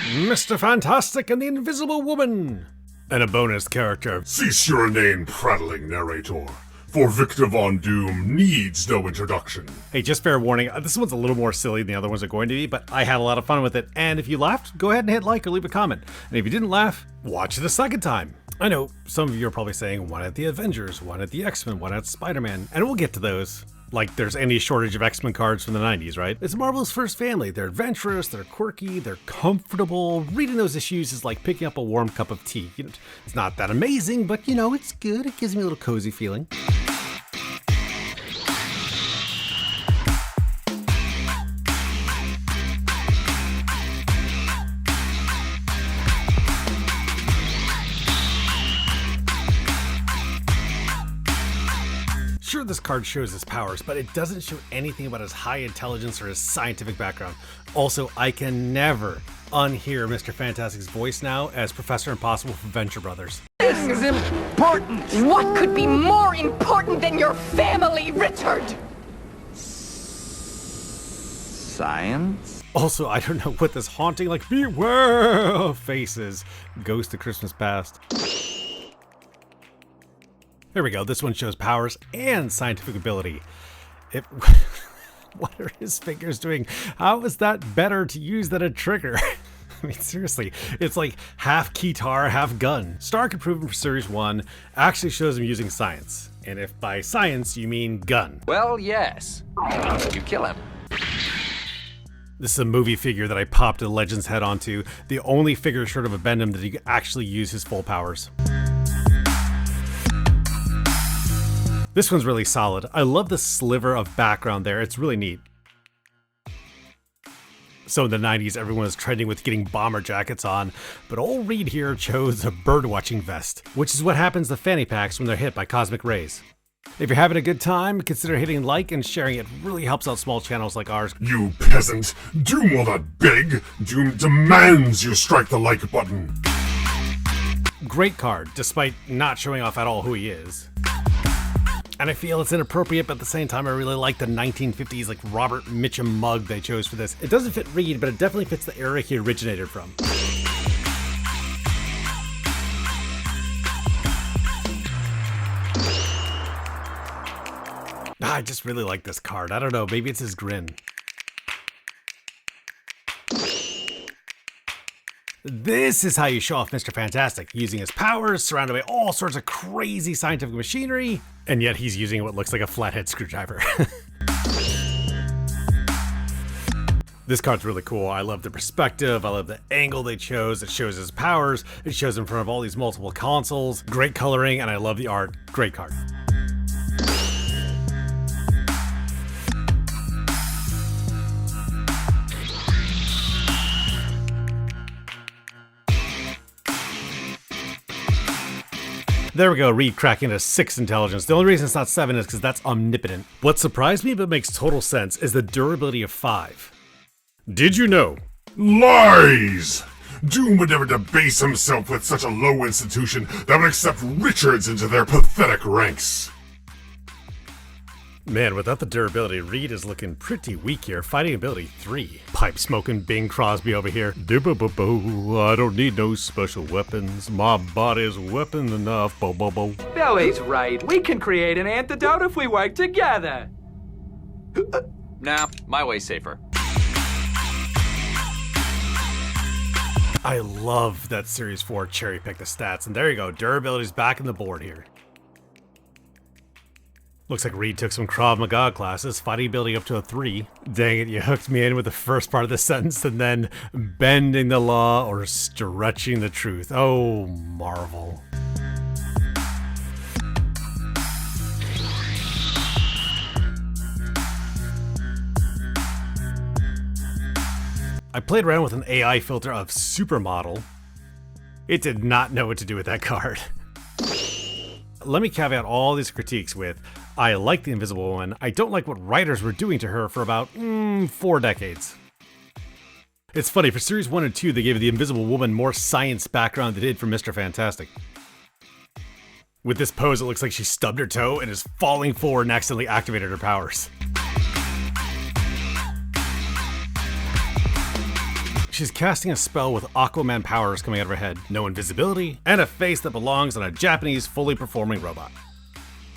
Mr. Fantastic and the Invisible Woman! And a bonus character. Cease your inane prattling, narrator, for Victor Von Doom needs no introduction. Hey, just fair warning, this one's a little more silly than the other ones are going to be, but I had a lot of fun with it, and if you laughed, go ahead and hit like or leave a comment. And if you didn't laugh, watch it a second time. I know, some of you are probably saying, why not the Avengers, why not the X-Men, why not Spider-Man? And we'll get to those. Like there's any shortage of X-Men cards from the 90s, right? It's Marvel's first family. They're adventurous, they're quirky, they're comfortable. Reading those issues is like picking up a warm cup of tea. You know, it's not that amazing, but you know, it's good. It gives me a little cozy feeling. Sure, this card shows his powers, but it doesn't show anything about his high intelligence or his scientific background. Also, I can never unhear Mr. Fantastic's voice now as Professor Impossible from Venture Brothers. This is important! What could be more important than your family, Richard? Science? Also, I don't know what this haunting, like, beware face is. Ghost of Christmas Past. There we go, this one shows powers and scientific ability. What are his fingers doing? How is that better to use than a trigger? I mean, seriously, it's like half keytar, half gun. Stark Improvement for Series 1 actually shows him using science. And if by science you mean gun. Well, yes. You kill him. This is a movie figure that I popped a Legends head onto. The only figure short of a Bendham that he could actually use his full powers. This one's really solid. I love the sliver of background there. It's really neat. So in the 90s, everyone was trending with getting bomber jackets on, but old Reed here chose a birdwatching vest, which is what happens to fanny packs when they're hit by cosmic rays. If you're having a good time, consider hitting like and sharing. It really helps out small channels like ours. You peasant! Doom will not beg! Doom demands you strike the like button! Great card, despite not showing off at all who he is. And I feel it's inappropriate, but at the same time, I really like the 1950s, like Robert Mitchum mug they chose for this. It doesn't fit Reed, but it definitely fits the era he originated from. I just really like this card. I don't know, maybe it's his grin. This is how you show off Mr. Fantastic, using his powers, surrounded by all sorts of crazy scientific machinery, and yet he's using what looks like a flathead screwdriver. This card's really cool. I love the perspective, I love the angle they chose. It shows his powers, it shows in front of all these multiple consoles. Great coloring, and I love the art. Great card. There we go, Reed cracking a 6 intelligence. The only reason it's not 7 is because that's omnipotent. What surprised me but makes total sense is the durability of 5. Did you know? Lies! Doom would never debase himself with such a low institution that would accept Richards into their pathetic ranks. Man, without the durability, Reed is looking pretty weak here. Fighting ability 3. Pipe smoking Bing Crosby over here. Dibba-bo-bo, I don't need no special weapons. My body's weapon enough. Bo-bo-bo. Billy's right. We can create an antidote if we work together. Nah, my way's safer. I love that Series 4 cherry pick the stats. And there you go, durability's back in the board here. Looks like Reed took some Krav Maga classes, fighting ability up to a 3. Dang it, you hooked me in with the first part of the sentence and then bending the law or stretching the truth. Oh, Marvel. I played around with an AI filter of Supermodel. It did not know what to do with that card. Let me caveat all these critiques with, I like the Invisible Woman, I don't like what writers were doing to her for about 4 decades. It's funny, for Series 1 and 2 they gave the Invisible Woman more science background than they did for Mr. Fantastic. With this pose it looks like she stubbed her toe and is falling forward and accidentally activated her powers. She's casting a spell with Aquaman powers coming out of her head, no invisibility, and a face that belongs on a Japanese fully performing robot.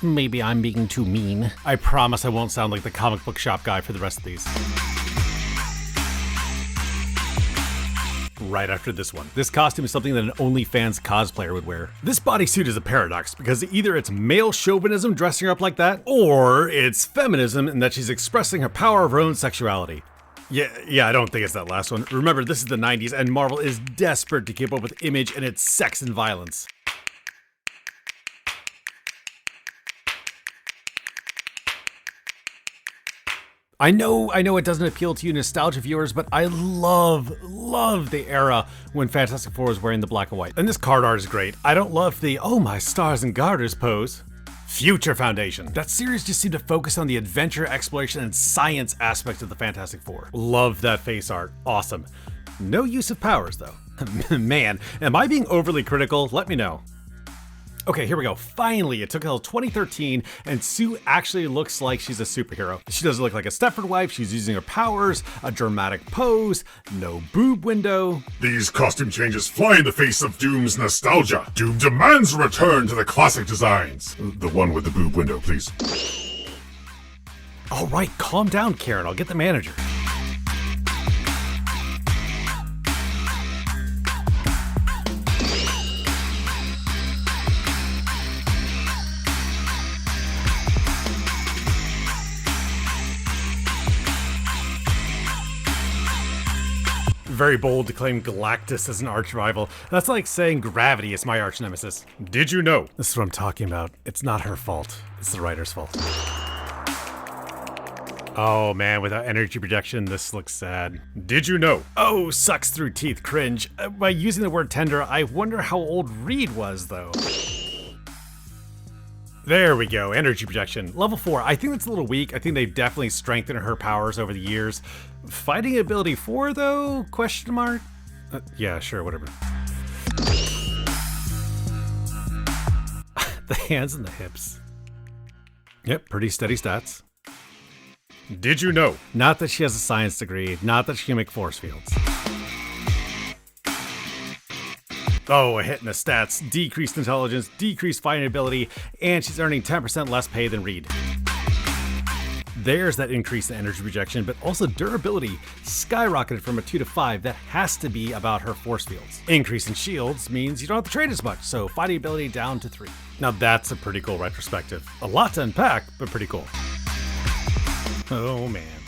Maybe I'm being too mean. I promise I won't sound like the comic book shop guy for the rest of these. Right after this one. This costume is something that an OnlyFans cosplayer would wear. This bodysuit is a paradox because either it's male chauvinism dressing her up like that, or it's feminism in that she's expressing her power of her own sexuality. Yeah, I don't think it's that last one. Remember, this is the 90s and Marvel is desperate to keep up with Image and its sex and violence. I know it doesn't appeal to you nostalgia viewers, but I love the era when Fantastic Four was wearing the black and white. And this card art is great. I don't love the, oh my stars and garters pose. Future Foundation. That series just seemed to focus on the adventure, exploration, and science aspect of the Fantastic Four. Love that face art. Awesome. No use of powers though. Man, am I being overly critical? Let me know. Okay, here we go. Finally, it took until 2013, and Sue actually looks like she's a superhero. She doesn't look like a Stepford wife, she's using her powers, a dramatic pose, no boob window. These costume changes fly in the face of Doom's nostalgia. Doom demands a return to the classic designs. The one with the boob window, please. All right, calm down, Karen. I'll get the manager. Very bold to claim Galactus as an arch rival. That's like saying Gravity is my arch nemesis. Did you know? This is what I'm talking about. It's not her fault. It's the writer's fault. Oh man, without energy projection, this looks sad. Did you know? Oh, sucks through teeth, cringe. By using the word tender, I wonder how old Reed was though. There we go, energy projection. Level 4, I think that's a little weak. I think they've definitely strengthened her powers over the years. Fighting ability 4 though? Question mark? Yeah, sure, whatever. The hands and the hips. Yep, pretty steady stats. Did you know? Not that she has a science degree, not that she can make force fields. Oh, a hit in the stats, decreased intelligence, decreased fighting ability, and she's earning 10% less pay than Reed. There's that increase in energy projection, but also durability skyrocketed from a 2 to 5. That has to be about her force fields. Increase in shields means you don't have to trade as much, so fighting ability down to 3. Now that's a pretty cool retrospective. A lot to unpack, but pretty cool. Oh man.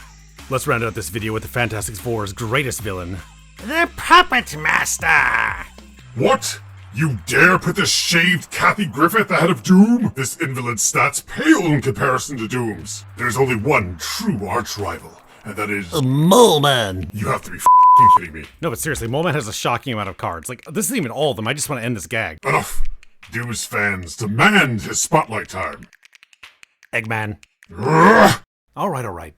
Let's round out this video with the Fantastic Four's greatest villain, the Puppet Master! What? You dare put this shaved Kathy Griffith ahead of Doom? This invalid's stats pale in comparison to Doom's. There's only one true arch rival, and that is... Mole Man! You have to be f***ing kidding me. No, but seriously, Mole Man has a shocking amount of cards. Like, this isn't even all of them, I just want to end this gag. Enough! Doom's fans demand his spotlight time. Eggman. Ugh. Alright.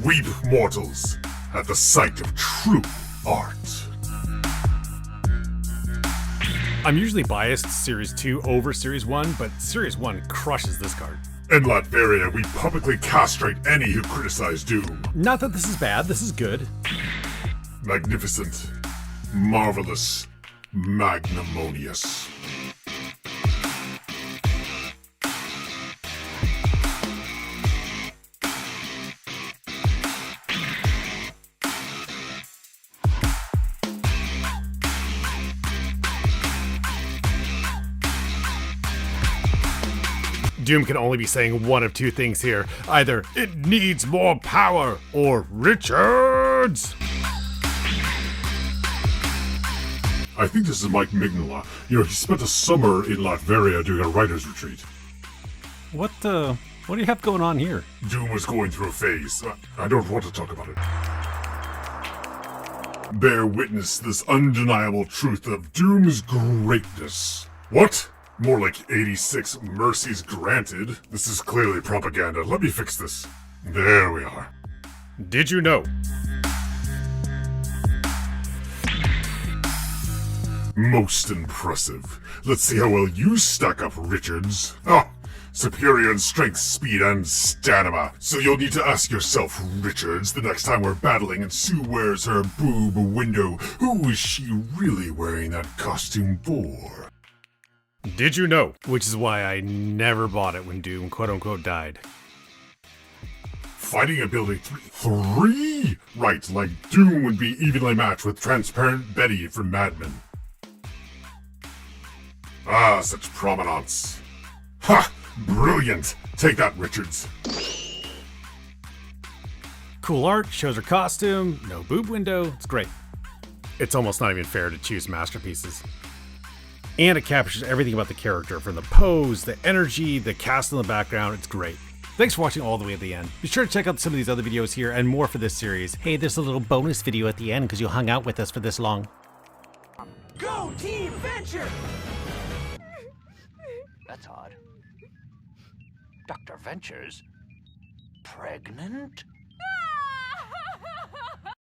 Weep, mortals, at the sight of true art. I'm usually biased Series 2 over Series 1, but Series 1 crushes this card. In Latveria, we publicly castrate any who criticize Doom. Not that this is bad, this is good. Magnificent, marvelous, magnanimous. Doom can only be saying one of two things here. Either, it needs more power, or Richards! I think this is Mike Mignola. You know, he spent a summer in Latveria doing a writer's retreat. What do you have going on here? Doom was going through a phase. I don't want to talk about it. Bear witness this undeniable truth of Doom's greatness. What? More like 86 mercies granted. This is clearly propaganda. Let me fix this. There we are. Did you know? Most impressive. Let's see how well you stack up, Richards. Oh, superior in strength, speed, and stamina. So you'll need to ask yourself, Richards, the next time we're battling and Sue wears her boob window, who is she really wearing that costume for? Did you know? Which is why I never bought it when Doom quote-unquote died. Fighting ability 3? Right, like Doom would be evenly matched with Transparent Betty from Mad Men. Ah, such provenance. Ha! Brilliant! Take that, Richards. Cool art, shows her costume, no boob window, it's great. It's almost not even fair to choose masterpieces. And it captures everything about the character, from the pose, the energy, the cast in the background, it's great. Thanks for watching all the way to the end. Be sure to check out some of these other videos here and more for this series. Hey, there's a little bonus video at the end because you hung out with us for this long. Go Team Venture! That's odd. Dr. Ventures? Pregnant?